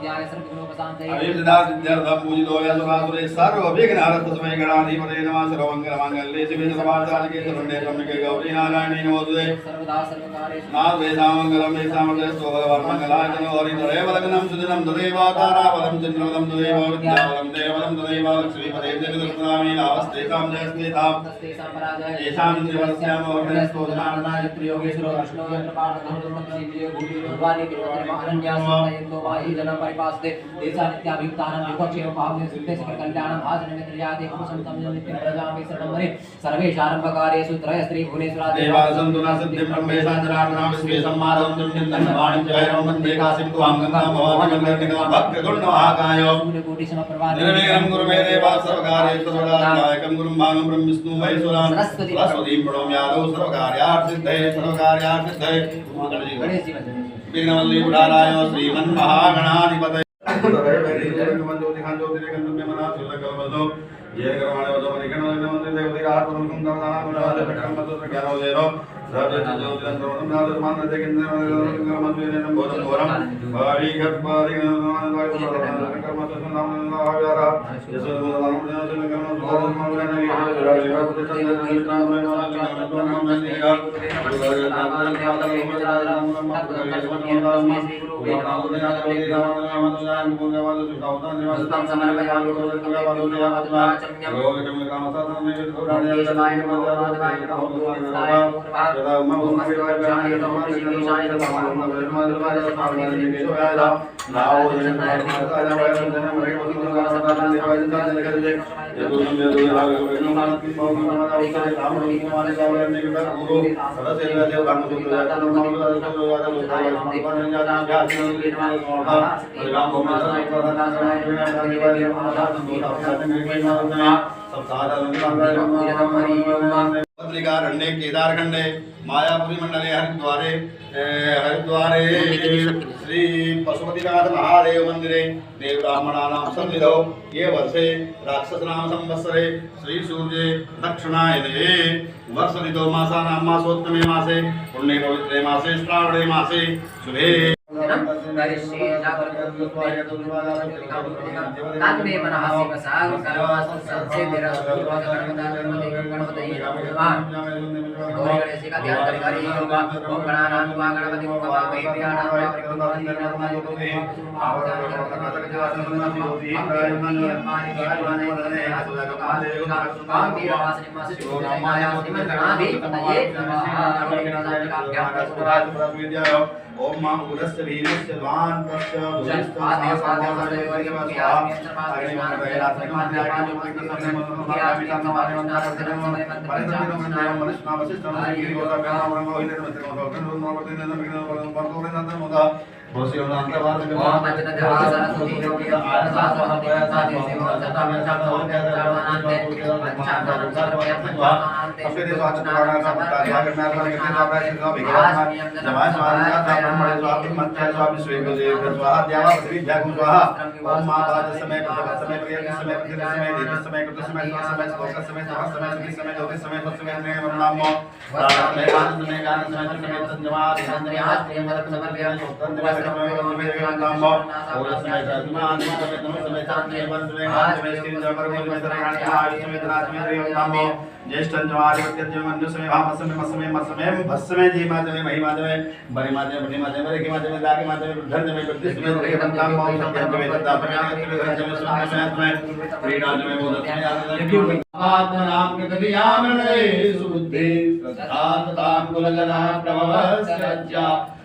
विद्याय सर्वविघ्नोपशान्तये अभिष्टदासिद्ध्यर्थं पूजितो यशोभासुरे सर्वविघ्नहरस्तस्मै गणाधिपतये नमः सर्वमङ्गलमाङ्गल्ये शिवे सर्वार्थसाधिके शरण्ये त्र्यम्बके गौरी नारायणी नमोस्तुते सर्वदा सर्वकारेषु नाथवेदामङ्गलं मे सामर्थ्यस्तु भगवान् मङ्गलाय च नो हरितदेव लग्नं सुदिनं तदेव ताराबलं चन्द्रबलं तदेव विद्याबलं देवबलं तदेव लक्ष्मीपदे जगदस्वामी लाभस्तेषां जयस्तेषां तस्तेषां पराजय येषां देवस्यामोहरणस्तो जनार्दनाय योगेश्वरो विष्णो यन्त्रपाठकमृतमत्सीविजयो भूरिवाणी विरोधनिमानन्यासो वायि जनं परिपास्ते देशानित्याभियुक्तानां विपक्षेव पावने सुते सकलकल्याणं भाजनमित्रयाते कुसंतं नित्यं प्रजामि शरणं मरे सर्वेषारम्भकारेषु त्रयस्त्री भुवनेश्वरा देवासन्तु न सत्यं ब्रह्मेशा जनार्दना विश्वे सम्मादं तुल्यं धन्यवाणं च वैरवं वन्दे काशीं त्वां गङ्गां भवानीं गङ्गां भक्तगुणमहाकाय निर्विघ्नं कुरु मे देवा सर्वकार्येषु सर्वदानायकं गुरुं भागं ब्रह्मविष्णुं महेश्वरां सरस्वतीं प्रणोमि यादव सर्वकार्यार्थसिद्धये विघ्नवल्ली उडाराय श्रीमन्महागणाधिपतये जय करवाणे वदो मनिकन नमस्ते देवती रात परम सुंदर दाना मुराद पटम मतो ज्ञानो देरो सर्व ज्योतिरं सर्वं नाद मान दे केंद्र कर्म द्वेन बोधन घोरम भारी घट भारी नमन भारी कर्म तो नाम आव्यारा यशो नाम जन कर्म सुधार मावरन निहार पुत्र चंद्र नाम नाम नंदिगा बद्रिकारण्ये केदारखंडे मायापुरी मंडले हरिद्वारे श्री पशुपतिनाथ महादेव मंदिरे देव ब्राह्मणानां सन्निधौ ये वर्षे राक्षसनाम संवत्सरे श्री सूर्ये दक्षिणायने वर्ष ऋतौ मासानां मासोत्तमे मासे पुण्ये पवित्रे मासे श्रावणे मासे शुभे तन्मे मनः शिवसाग सर्वासु सत्सेतिरा गणपतये नमः गौरी गणेश का ध्यान करी ओम गणानां गणपति ओम ओम मां उदस्य भीनस्य द्वान तस्य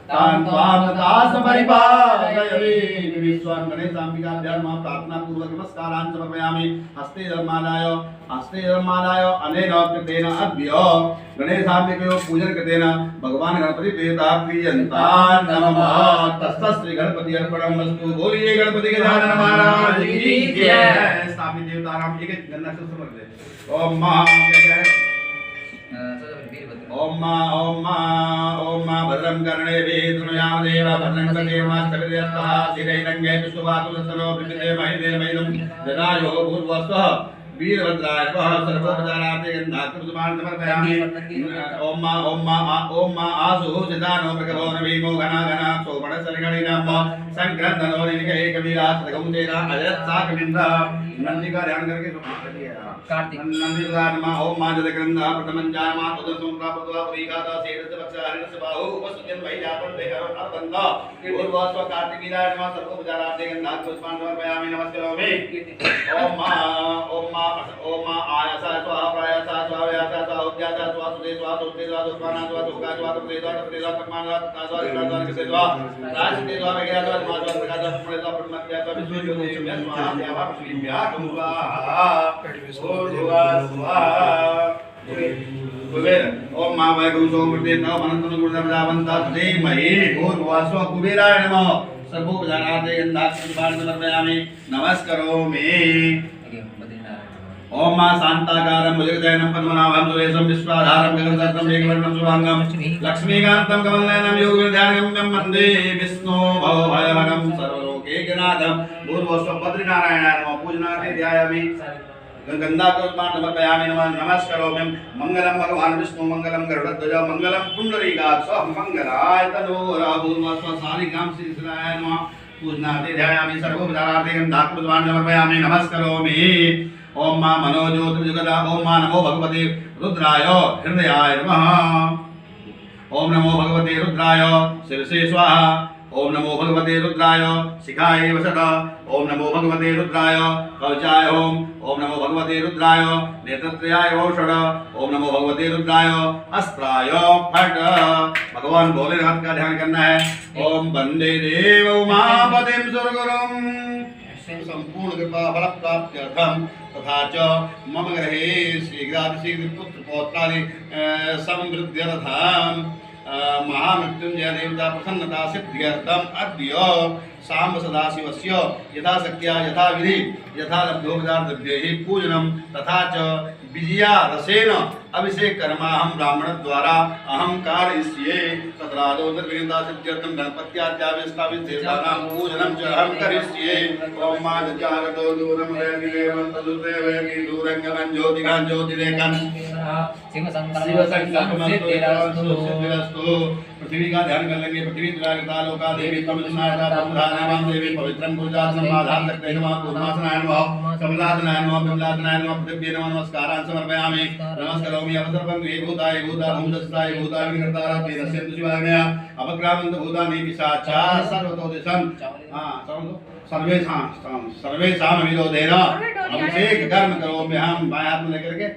तां त्वां दास परिपालय विश्वां गणेशांबिका ध्यान प्रार्थना पूर्वक नमस्कारान् समर्पयामि हस्ते धर्मादाय अनेन कृतेन अद्य गणेशांबिकयो पूजन कृतेन भगवान गणपति देवता प्रियन्ता नमः तस्य श्री गणपति अर्पणमस्तु। बोलिए गणपति गजानन महाराज की जय। स्वामी देवता नाम एक गन्ना से समझ ले। ओम मा भद्रं कर्णेभिः शृणुयाम देव भद्रं कर्णेभिः शिरैरङ्गे विश्ववातुलसनो विद्ये महिदेवैनं जनायो भूर्वस्वः वीरभद्राय नमः सर्वोपचारार्थे गन्धाकृतमान् समर्पयामि। ओम मा आसु सिदानो प्रगभो नवीमो घना घना सोपणसरिगणि नमः संक्रंदनोरिके कबीरा सदगुंजेना अजरत्साकमिंद्र नंदी का ध्यान करके कार्तिक नंदी नमः ओम माजदग्रंथा प्रथमं जायमा उदसुंद्रा पदवा पुरीगादा सेरस्य वक्षा हरिस्य बाहु उपसुजन वै जातन देहरो अर्बंध पूर्वस्व कार्तिकीराय नमः सर्वोपचारार्थे गंधा पुष्पान् समर्पयामि नमस्करोमि ओम मा आयसा स्वाहा प्रायसा स्वाहा व्यासा स्वाहा उद्यासा स्वाहा सुदे स्वाहा सुदे स्वाहा दुष्पाना स्वाहा दुर्गा स्वाहा तुदे स्वाहा तुदे स्वाहा तकमाना स्वाहा स्वाहा किसे स्वाहा राजते स्वाहा वगैरह स्वाहा माता स्वाहा स्वाहा पुणे स्वाहा पुण्यत्या स्वाहा विश्वज्योति स्वाहा देवा श्रीभ्या स्वाहा कुबेर ओम मा वैकुंठ सोमृते तव अनंतनु गुणधर्मजावंता धीमहि भूर्भुवस्व कुबेराय नमः सर्वोपचारार्थे गन्धाक्षरपाणि समर्पयामि नमस्करोमि ओम मा शांताकारं भुजगशयनं पद्मनाभं सुरेशं विश्वाधारं गगनसदृशं मेघवर्णं शुभांगं लक्ष्मीकान्तं कमलनयनं योगिध्यानगम्यं वन्दे विष्णो भवभयहरं सर्वलोकैकनाथं भूर्भुवस्व बद्रीनारायणाय नमः पूजनार्थे ध्यायामि गंगा पुष्पान् समर्पयामि नमस्करोमि मंगलम भगवान विष्णु मंगलम गरुड़ध्वज मंगलम पुंडरीकाक्ष मंगलाय तनोराभूर्वस्व सालिग्राम श्रीकृष्णाय नमः पूजनार्थे ध्यायामि सर्वोपचारार्थे गंगा पुष्पान् समर्पयामि नमस्करोमि ओम मा मनोज्योतिर्जुगदा ओम मा नमो भगवते रुद्राय हृदयाय नमः ओम नमो भगवते रुद्राय शिरसे स्वाहा ओम नमो भगवते रुद्राय शिखाय वसत ओम नमो भगवते रुद्राय कवचाय ओम नमो भगवते रुद्राय नेत्रत्रयाय औषध ओम नमो भगवते रुद्राय अस्त्राय फट भगवान भोलेनाथ का ध्यान करना है ओम वंदे देव उमापतिं सुरगुरुं संपूर्ण कृपा फल प्राप्त्यर्थम तथा च मम गृहे शीघ्रातिशीघ्र पुत्र पौत्रादि समृद्ध्यर्थम महामृत्युंजय देवता प्रसन्नता सिद्ध्यर्थम अद्य सांब सदाशिवस्य यथाशक्त्या यथाविधि यथा लब्धोपचारद्रव्यैः पूजनं तथा च विजया रसेन अभिषेक कर्माहं ब्राह्मण द्वारा अहं कारयिष्ये तत्रादौ निर्विघ्नता सिद्ध्यर्थं गणपत्याद्याविष्टाभिः देवतानां पूजनं च अहं करिष्ये ओम मादचारतो दूरं वैगिरेवं तदुदेवैर्गि दूरंगमं ज्योतिकां ज्योतिरेकं सिद्धिरस्तु पृथ्वी का ध्यान कर लेंगे पृथ्वी द्वारा लोका देवी तमन्नायता तमधानां देवी पवित्रं गुरुजासनं आधार सकते नमः पूर्णासनाय नमः कमलासनाय नमः बिमलासनाय नमः पृथ्वी नमः नमस्कारान् समर्पयामि नमस्करोमि अवसर्पं भूताय भूता भूमसस्ताय भूताय विनिर्तारा तेनस्यन्तु शिवाज्ञया अपक्रामन्त भूतानि पिशाचा सर्वतो दिशं सर्वेषां विरोधेन अभिषेक कर्म करोमि हम बाएं हाथ में लेकर के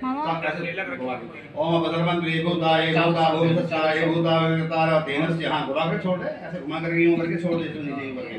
ओम अपसर्पं भूताय भूता भूमसस्ताय भूता विनिर्तारा तेनस्य हां घुमा कर छोड़ दे ऐसे घुमा करके यूं करके छोड़ दे नीचे करके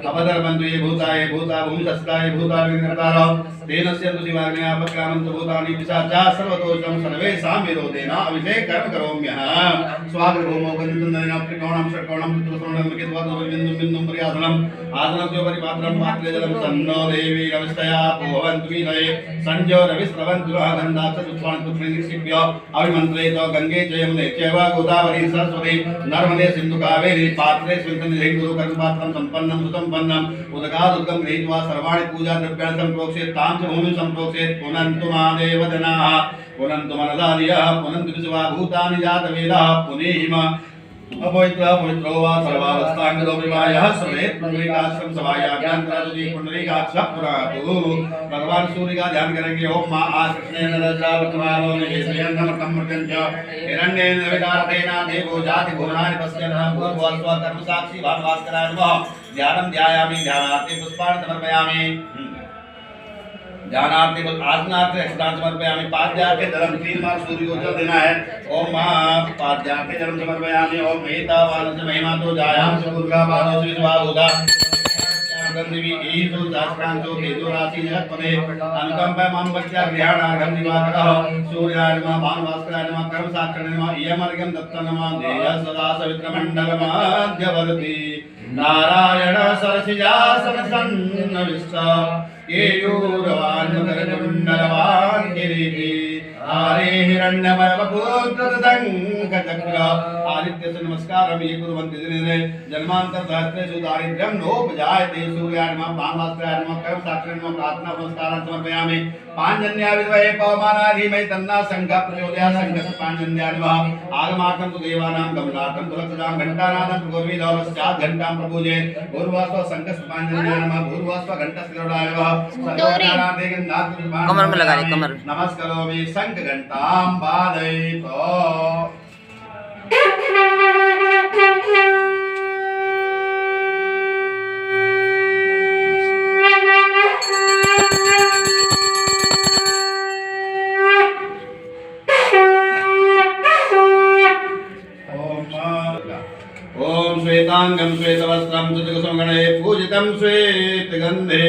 अपसर्पं भूताय भूता भूमसस्ताय भूता विनिर्तारा तेनस्यन्तु शिवाज्ञया अपक्रामन्त भूतानि पिशाचा सर्वतो सर्वेषां विरोधेन अभिषेक कर्म करोम्यहम् स्वागत भूमौ गन्धुन्दनेन त्रिकोणं षट्कोणं चतुर्कोणं विकेत्वादो बिन्दुं बिन्दुं पर्यासनम् आसनस्य पात्रं पात्रे जलं सन्नो देवी रविस्तया भवन्तु विनये संजो रविस्रवन्तु गन्धाक्षपुष्पाणि निक्षिप्य अभिमन्त्रेत गंगे च यमुने चैव गोदावरी सरस्वती नर्मदे सिन्धु कावेरी पात्रे स्विन्निधिं गुरु कर्मपात्रं सम्पन्नं सुसम्पन्नं उदकादुदकं गृहीत्वा सर्वाणि पूजा द्रव्याणि सम्प्रोक्षेत् तां च भूमिं सम्प्रोक्षेत् पुनन्तु मादेव जनाः पुनन्तु मनसादियः पुनन्तु विश्वा भूतानि जातवेदाः पुनेहिम अपवित्र पवित्रो वा सर्वावस्थांगो विवाहः समेत पुंडरीकाक्षं सभायाभ्यंतरादि पुंडरीकाक्ष पुरातु भगवान सूर्य का ध्यान करेंगे ओम मा आकृष्णेन रजावतमानो निवेशयन् नमकं मृत्यञ्च हिरण्येन विदातेन देवो जाति भुवनानि पश्यन् पूर्वस्व कर्म साक्षी भानुभास्कराय नमः ध्यानं ध्यायामि ध्यानार्थे पुष्पाणि समर्पयामि ध्यानार्थे आसनार्थे अक्षतान् समर्पयामि पाद्यार्थे जलं 3 बार सूर्य को जल देना है ओम मा पाद्यार्थे जलं समर्पयामि ओम एतावानस्य महिमातो जायां स दुर्गा बाणोऽसि विश्वाभूता गन्धवी ईशो शास्त्रांतो केतु राशि जगत्पते अनुकंपा मां भक्त्या गृहाणार्घं दिवाकरः सूर्याय नमः भानुभास्कराय नमः कर्मसाक्षिणे नमः इयमर्घ्यं दत्तं नमः देय सदा सवित्रमण्डलमध्यवर्ती नारायण सरसिजासन सन्नविष्ट केयूरवान् मकरकुण्डलवान् किरीटी द्वारे हिरण्यमय पुत्र शंखचक्र आदित्य से नमस्कारं ये कुर्वन्ति दिने जन्मान्तरसहस्रेषु दारिद्र्यं नोपजायते सूर्याय नमः भानुवास्त्राय नमः कर्म साक्षाय नमः प्रार्थना नमस्कारं समर्पयामि पांजन्या विद्महे पवमानाधीमहि तन्नः शंखः प्रचोदयात् शंखस्य पांजन्याय नमः आगमार्थं तु देवानां गमनार्थं तु लक्षदां घण्टानादं प्रगोर्वीधवस्यात् घण्टां प्रपूजे भूर्वास्व शंखस्य पांजन्याय नमः भूर्वास्व घण्टस्य गरुडाय नमः सर्वज्ञानादे गन्धात् कमर में लगा दे कमर नमस्करोमि शंख घण्टां वादयितो ओम श्वेतांगं श्वेतवस्त्रं सुजगसुमगणे पूजितं श्वेतगन्धे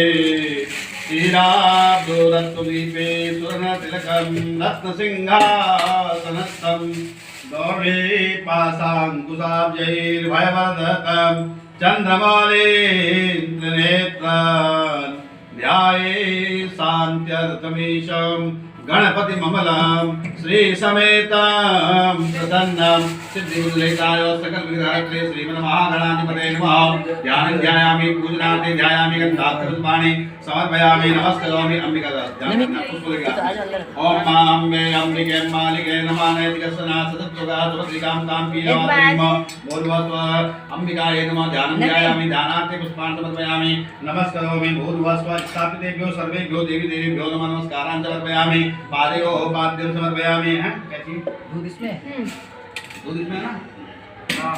श्रीराब्दोरत्तदीपे सुवर्णतिलकं रत्नसिंहासनस्थं गौरी पाशाङ्कुशाब्जैर्भयवर्धकं चन्द्रमौलेन्द्रनेत्रं ध्याये शान्त्यर्थमीशं गणपतिममलं श्रीसमेतं प्रसन्नं सिद्धिविदुलेताय सकलविघ्नहर्त्रे श्रीमन्महागणाधिपतये नमः ध्यानं ध्यायामि पूजनार्थे ध्यायामि गन्धाक्षरपुष्पाणि समर्पयामि नमस्करोमि अंबिका ओम मां अम्बे अंबिके मालिके नमः नैतिकस्ना सतत्वगा सुभद्रिकां तां पीयमात्रीम भूर्भुवस्व अंबिकायै नमः ध्यानं ध्यायामि ध्यानार्थे पुष्पाणि समर्पयामि नमस्करोमि भूर्भुवस्व स्थापितेभ्यो सर्वेभ्यो देवी देवीभ्यो नमः नमस्कारान् समर्पयामि पादयो पाद्यं समर्पयामि हैं कैसी दूध इसमें ना हाँ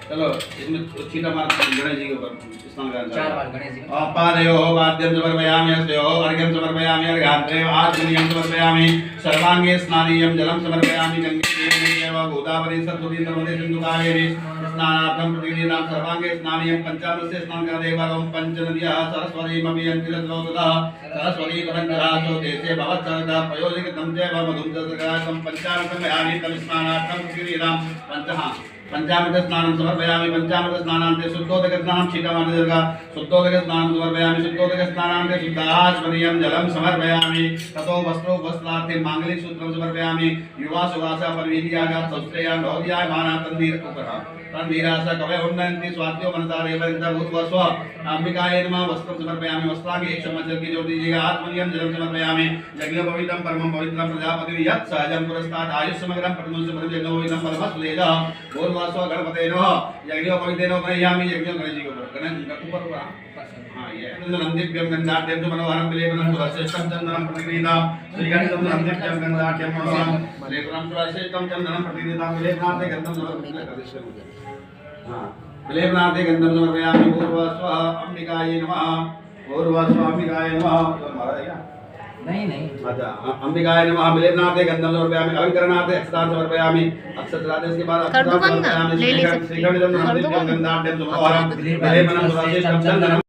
चलो इसमें छीटा मार गणेश जी के ऊपर स्नान करना 4 बार गणेश जी पादयो पाद्यं समर्पयामि हस्तयो अर्घ्यं समर्पयामि अर्घान्ते आचमनीयं समर्पयामि सर्वांगे स्नानीयं जलं समर्पयामि गंगे देव गोदावरी सरस्वती नर्मदे सिंधु कावेरी स्नानार्थं प्रतिदिनं सर्वांगे स्नानीयं पंचामृतस्य स्नान करदेवं पंचनद्यः सरस्वतीमपि यन्तिरत्नोदः सरस्वती कवञ्चरासो देशे भवत्सरदा प्रयोजकतं च मधुं च सकाशं पंचामृतं यानि तं स्नानार्थं प्रतिदिनं पंचामृत स्नानं समर्पयामि पंचामृत स्नानान्ते शुद्धोदक स्नानं क्षीरमादर्गा शुद्धोदक स्नानं समर्पयामि शुद्धोदक स्नानान्ते शुद्धाचमनीयं जलं समर्पयामि ततो वस्त्रो वस्त्रार्थे मांगलिक सूत्रं समर्पयामि युवा सुवासा परवीर्यागात् सौश्रेया भवत्याय माना तन्वीर उपरा तन्वीरास कवय उन्नयन्ति स्वात्यो मनसा रेवन्त भूत्वस्व अंबिकायै नमः वस्त्रं समर्पयामि वस्त्रांगे एक चम्मच जल की जोड़ दीजिएगा आत्मनियम जलं समर्पयामि यज्ञोपवीतं परमं पवित्रं प्रजापति यत् सहजं पुरस्तात् आयुष्यमग्रं प्रथमस्य परम यज्ञोपवीतं परमस्लेज भूर्भुवस्व गणपते नमः यज्ञोपवीतेनो गणयामि यज्ञो गणेश जी के ऊपर ऊपर हां ये नंदिभ्यं गन्धाढ्यं मनोहरं विलेपनं सुरश्रेष्ठं चन्दनं प्रतिगृहीतां श्रीगन्धं नंदिभ्यं गन्धाढ्यं मनोहरं विलेपनं सुरश्रेष्ठं चन्दनं प्रतिगृहीतां विलेपनार्थे गन्धं समर्पयामि हां विलेपनार्थे गन्धं समर्पयामि भूर्भुवस्व अंबिकायै नमः भूर्भुवस्व अंबिकायै नमः नहीं अच्छा अंबिकाय नमः विलेपनार्थे गन्धं समर्पयामि अलंकरणार्थे अक्षतान् समर्पयामि अक्षतरादे इसके बाद अक्षतान् समर्पयामि श्रीखण्डं नंदिभ्यं गन्धाढ्यं मनोहरं विलेपनं सुरश्रेष्ठं चन्दनं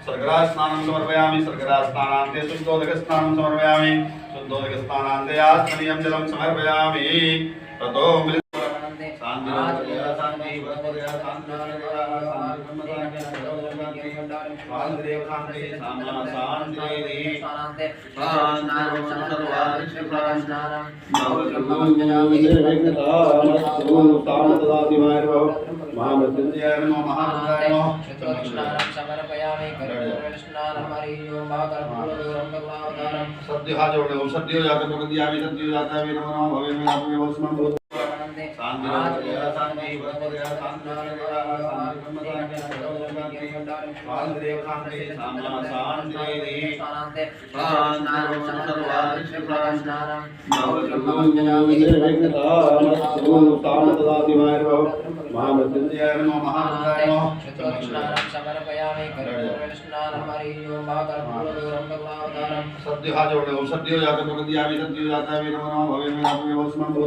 सर्गरास्नानं समर्पयामि सर्गरास्नानान्ते शुद्धोदकस्नानं समर्पयामि शुद्धोदकस्नानान्ते आत्मनीयं जलं समर्पयामि ततो सद्यो जाता प्रकृतियामि सद्यो जाता वे नमो नमः भवे में आपके वस्मन भूत शांति शांति सद्यो जाता प्रकृतियामि सद्यो जाता वे नमो नमः भवे में आपके वस्मन भूत